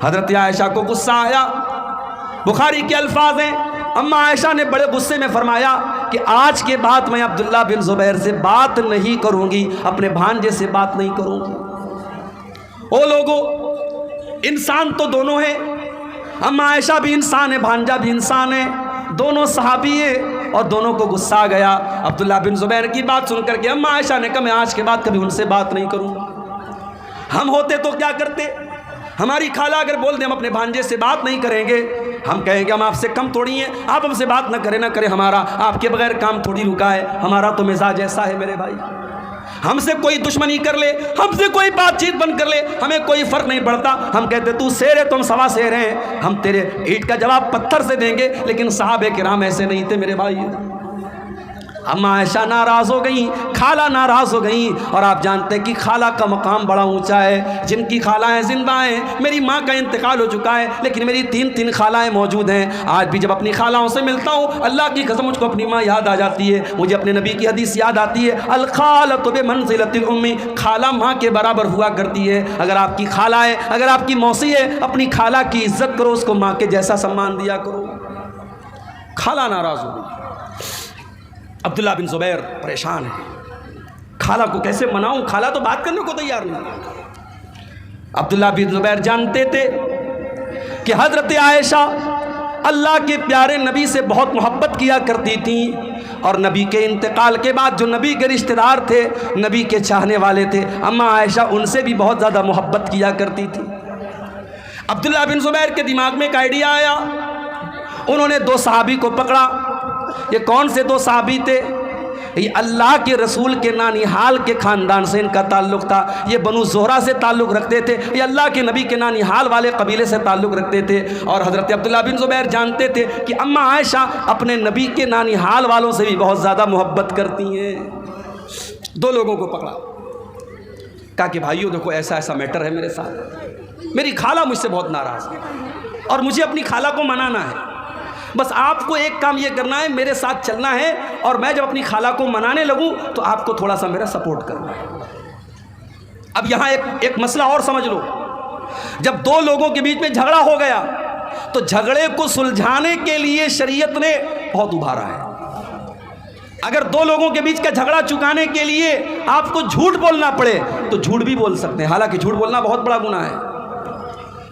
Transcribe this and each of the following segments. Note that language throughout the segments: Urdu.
حضرت عائشہ کو غصہ آیا. بخاری کے الفاظ ہیں اما عائشہ نے بڑے غصے میں فرمایا کہ آج کے بعد میں عبداللہ بن زبیر سے بات نہیں کروں گی، اپنے بھانجے سے بات نہیں کروں گی. او لوگو، انسان تو دونوں ہیں، اما عائشہ بھی انسان ہے، بھانجا بھی انسان ہے، دونوں صحابی ہیں، اور دونوں کو غصہ آ گیا عبداللہ بن زبیر کی بات سن کر کے. اما عائشہ نے کہا میں آج کے بعد کبھی ان سے بات نہیں کروں. ہم ہوتے تو کیا کرتے؟ ہماری خالہ اگر بول دیں ہم اپنے بھانجے سے بات نہیں کریں گے، ہم کہیں گے ہم آپ سے کم تھوڑی ہیں، آپ ہم سے بات نہ کریں ہمارا آپ کے بغیر کام تھوڑی رکا ہے، ہمارا تو مزاج ایسا ہے میرے بھائی. ہم سے کوئی دشمنی کر لے، ہم سے کوئی بات چیت بند کر لے، ہمیں کوئی فرق نہیں پڑتا. ہم کہتے تو شیر ہے، تم سوا شیر ہیں، ہم تیرے اینٹ کا جواب پتھر سے دیں گے. لیکن صحابہ کرام ایسے نہیں تھے میرے بھائی. اما عائشہ ناراض ہو گئیں، خالہ ناراض ہو گئیں. اور آپ جانتے ہیں کہ خالہ کا مقام بڑا اونچا ہے. جن کی خالائیں زندہ ہیں، میری ماں کا انتقال ہو چکا ہے لیکن میری تین خالائیں موجود ہیں. آج بھی جب اپنی خالہوں سے ملتا ہوں اللہ کی قسم مجھ کو اپنی ماں یاد آ جاتی ہے، مجھے اپنے نبی کی حدیث یاد آتی ہے، الخالۃ بمنزلۃ الام، خالہ ماں کے برابر ہوا کرتی ہے. اگر آپ کی خالہ ہے، اگر آپ کی موسی ہے، اپنی خالہ کی عزت کرو، اس کو ماں کے جیسا سمان دیا کرو. خالہ ناراض ہو گئی. عبداللہ بن زبیر پریشان ہے، خالہ کو کیسے مناؤں، خالہ تو بات کرنے کو تیار نہیں. عبداللہ بن زبیر جانتے تھے کہ حضرت عائشہ اللہ کے پیارے نبی سے بہت محبت کیا کرتی تھیں، اور نبی کے انتقال کے بعد جو نبی کے رشتہ دار تھے، نبی کے چاہنے والے تھے، اما عائشہ ان سے بھی بہت زیادہ محبت کیا کرتی تھی. عبداللہ بن زبیر کے دماغ میں ایک آئیڈیا آیا. انہوں نے دو صحابی کو پکڑا. یہ کون سے دو صحابی تھے؟ یہ اللہ کے رسول کے نانیحال کے خاندان سے ان کا تعلق تھا. یہ بنو زہرہ سے تعلق رکھتے تھے، یہ اللہ کے نبی کے نانیحال والے قبیلے سے تعلق رکھتے تھے. اور حضرت عبداللہ بن زبیر جانتے تھے کہ اما عائشہ اپنے نبی کے نانیحال والوں سے بھی بہت زیادہ محبت کرتی ہیں. دو لوگوں کو پکڑا، کہا کہ بھائیو دیکھو ایسا ایسا میٹر ہے میرے ساتھ، میری خالہ مجھ سے بہت ناراض ہے اور مجھے اپنی خالہ کو منانا ہے. بس آپ کو ایک کام یہ کرنا ہے، میرے ساتھ چلنا ہے، اور میں جب اپنی خالہ کو منانے لگوں تو آپ کو تھوڑا سا میرا سپورٹ کرنا ہے. اب یہاں ایک مسئلہ اور سمجھ لو. جب دو لوگوں کے بیچ میں جھگڑا ہو گیا تو جھگڑے کو سلجھانے کے لیے شریعت نے بہت ابھارا ہے. اگر دو لوگوں کے بیچ کا جھگڑا چکانے کے لیے آپ کو جھوٹ بولنا پڑے تو جھوٹ بھی بول سکتے ہیں، حالانکہ جھوٹ بولنا بہت بڑا گناہ ہے.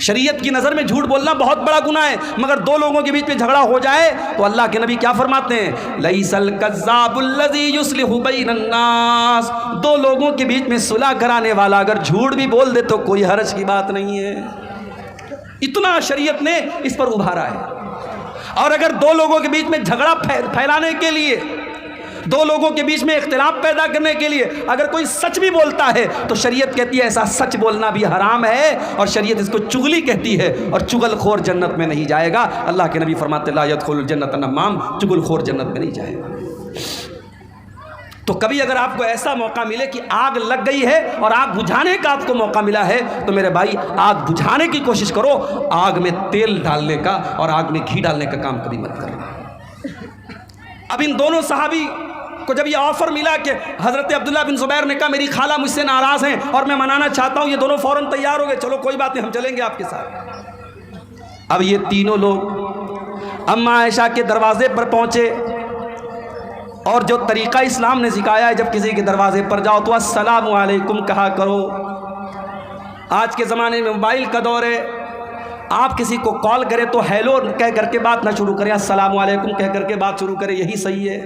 شریعت کی نظر میں جھوٹ بولنا بہت بڑا گناہ ہے. مگر دو لوگوں کے بیچ میں جھگڑا ہو جائے تو اللہ کے نبی کیا فرماتے ہیں؟ لیس الکذاب الذی یصلح بین الناس. دو لوگوں کے بیچ میں صلح کرانے والا اگر جھوٹ بھی بول دے تو کوئی حرج کی بات نہیں ہے. اتنا شریعت نے اس پر ابھارا ہے. اور اگر دو لوگوں کے بیچ میں جھگڑا پھیلانے کے لیے، دو لوگوں کے بیچ میں اختلاف پیدا کرنے کے لیے اگر کوئی سچ بھی بولتا ہے تو شریعت کہتی ہے ایسا سچ بولنا بھی حرام ہے، اور شریعت اس کو چغلی کہتی ہے، اور چغل خور جنت میں نہیں جائے گا. اللہ کے نبی فرماتے لا يدخل الجنت نمام، چغل خور جنت میں نہیں جائے گا. تو کبھی اگر آپ کو ایسا موقع ملے کہ آگ لگ گئی ہے اور آگ بجھانے کا آپ کو موقع ملا ہے تو میرے بھائی آگ بجھانے کی کوشش کرو، آگ میں تیل ڈالنے کا اور آگ میں گھی ڈالنے کا کام کبھی مت کرنا. اب ان دونوں صحابی کو جب یہ آفر ملا کہ حضرت عبداللہ بن زبیر نے کہا میری خالہ مجھ سے ناراض ہیں اور میں منانا چاہتا ہوں، یہ دونوں فوراً تیار ہو گئے، چلو کوئی بات نہیں ہم چلیں گے آپ کے ساتھ. اب یہ تینوں لوگ اما عائشہ کے دروازے پر پہنچے، اور جو طریقہ اسلام نے سکھایا ہے جب کسی کے دروازے پر جاؤ تو السلام علیکم کہا کرو. آج کے زمانے میں موبائل کا دور ہے، آپ کسی کو کال کریں تو ہیلو کہہ کر کے بات نہ شروع کریں، السلام علیکم کہہ کر کے بات شروع کریں، یہی صحیح ہے.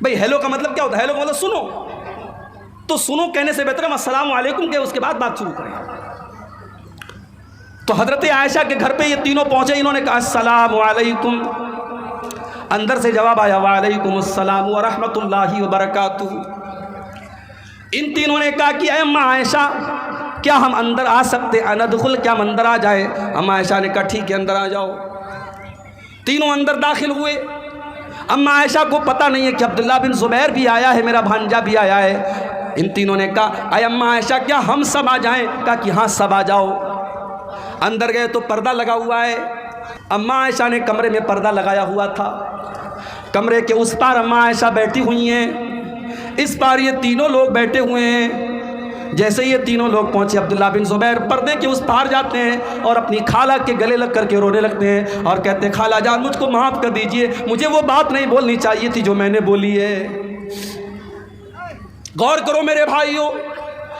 بھئی ہیلو کا مطلب کیا ہوتا ہے؟ ہیلو کا مطلب سنو، تو سنو کہنے سے بہتر ہے السلام علیکم کہ اس کے بعد بات شروع کریں. تو حضرت عائشہ کے گھر پہ یہ تینوں پہنچے، انہوں نے کہا السلام علیکم. اندر سے جواب آیا وعلیکم السلام ورحمۃ اللہ وبرکاتہ. ان تینوں نے کہا کہ اے اما عائشہ کیا ہم اندر آ سکتے؟ اندخل، کیا ہم اندر آ جائے؟ اما عائشہ نے کہا ٹھیک ہے اندر آ جاؤ. تینوں اندر داخل ہوئے. اما عائشہ کو پتہ نہیں ہے کہ عبداللہ بن زبیر بھی آیا ہے، میرا بھانجا بھی آیا ہے. ان تینوں نے کہا اے اما عائشہ کیا ہم سب آ جائیں؟ کہا کہ ہاں سب آ جاؤ. اندر گئے تو پردہ لگا ہوا ہے. اما عائشہ نے کمرے میں پردہ لگایا ہوا تھا. کمرے کے اس پار اما عائشہ بیٹھی ہوئی ہیں، اس پار یہ تینوں لوگ بیٹھے ہوئے ہیں. جیسے یہ تینوں لوگ پہنچے عبداللہ بن زبیر پردے کے اس پار جاتے ہیں اور اپنی خالہ کے گلے لگ کر کے رونے لگتے ہیں اور کہتے ہیں خالہ جان مجھ کو معاف کر دیجئے، مجھے وہ بات نہیں بولنی چاہیے تھی جو میں نے بولی ہے۔ غور کرو میرے بھائیوں،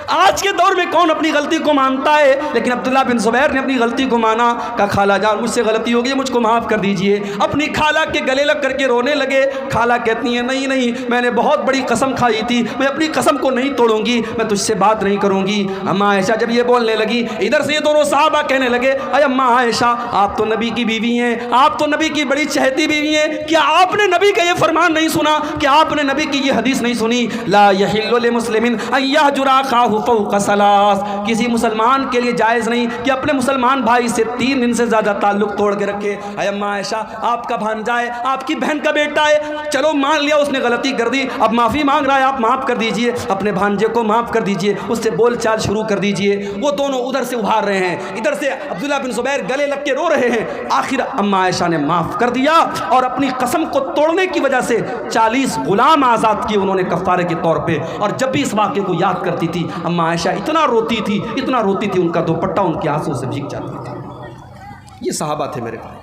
آج کے دور میں کون اپنی غلطی کو مانتا ہے؟ لیکن عبداللہ بن زبیر نے اپنی غلطی کو مانا، کہا خالہ جان مجھ سے غلطی ہو گئی، مجھ کو معاف کر دیجئے۔ اپنی خالہ کے گلے لگ کر کے رونے لگے۔ خالہ کہتی ہیں نہیں نہیں، میں نے بہت بڑی قسم کھائی تھی، میں اپنی قسم کو نہیں توڑوں گی، میں تجھ سے بات نہیں کروں گی۔ اماں عائشہ جب یہ بولنے لگی، ادھر سے یہ دونوں صحابہ کہنے لگے اے اماں عائشہ آپ تو نبی کی بیوی ہیں، آپ تو نبی کی بڑی چہتی بیوی ہیں، کیا آپ نے نبی کا یہ فرمان نہیں سنا؟ کیا آپ نے نبی کی یہ حدیث نہیں سنی؟ لا یحل لمسلم ان یہجر اخاہ فوق ثلاث، کسی مسلمان کے لیے جائز نہیں کہ اپنے مسلمان بھائی سے 3 دن سے زیادہ تعلق توڑ کے رکھے۔ اے اماں عائشہ آپ کا بھانجا ہے، آپ کی بہن کا بیٹا ہے، چلو مان لیا اس نے غلطی کر دی، اب معافی مانگ رہا ہے، آپ معاف کر دیجئے، اپنے بھانجے کو معاف کر دیجئے، اس سے بول چال شروع کر دیجئے۔ وہ دونوں ادھر سے ابھار رہے ہیں، ادھر سے عبداللہ بن زبیر گلے لگ کے رو رہے ہیں۔ آخر اماں عائشہ نے معاف کر دیا اور اپنی قسم کو توڑنے کی وجہ سے 40 غلام آزاد کیے انہوں نے کفارے کے طور پہ۔ اور جب بھی اس واقعے کو یاد کرتی تھی اماں عائشہ اتنا روتی تھی ان کا دوپٹہ ان کے آنسوں سے بھیگ جاتا تھا۔ یہ صحابہ تھے میرے پاس۔